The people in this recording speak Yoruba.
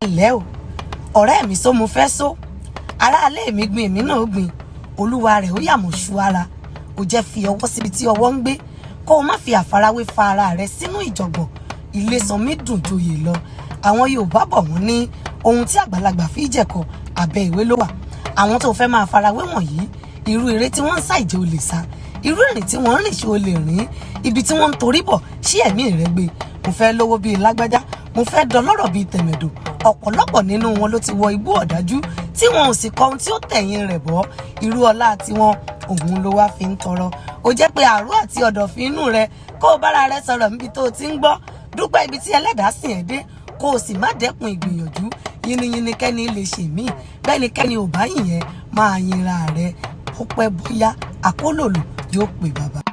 ilẹ̀ o ọ̀rẹ́ mi só mo fẹ́ só aráalé mi gbin èmi náà gbin olúwa rẹ̀ ó yàmọ̀ ṣu ara ó jẹ́ fi ọwọ́ síbi tí ọwọ́ ń gbé kó o má fi àfarawé fa ara rẹ sínú ìjọ̀gbọ̀n ilé sanmi dùn joyè lọ àwọn Yorùbá bọ̀ wọ́n ní ohun tí àgbàlagbà fi jẹ̀kọ abẹ́ ìwé ló wà àwọn tó fẹ́ máa farawé wọ̀nyí irú eré tí wọ́n ń sá ìjẹ́ o lè sá irú ìrìn tí wọ́n ń rìn ṣe o lè rìn ibi tí wọ́n ń torí bọ̀ ṣí ẹ̀mí rẹ gbé mo fẹ́ lówó bíi lágbájá mo fẹ́ dọlọ́rọ̀ bíi tẹ̀mẹ̀dò ọ̀pọ̀lọpọ̀ nínú wọn ló ti wọ igbó ọ̀dájú tí wọn ò sì kọ ohun tí ó tẹ̀yìn rẹ̀ bọ́ irú ọlá tiwọn òun ló wá fi ń tọrọ ó jẹ́ pé àrò àti ọ̀dọ̀fín inú rẹ kó o bára rẹ sọ̀rọ̀ níbi tó o ti ń gbọ́ dúpẹ́ ibi tí ẹlẹ́dàá sìn ẹ́ dé kó o sì má dẹ́kun ìgbìyànjú yínníyínní kẹ́ni lè ṣe mí bẹ́nikẹ́ni ò bá yìn yẹn máa yinra rẹ ó pẹ́ bóyá àkólòlò yóò pè bàbá.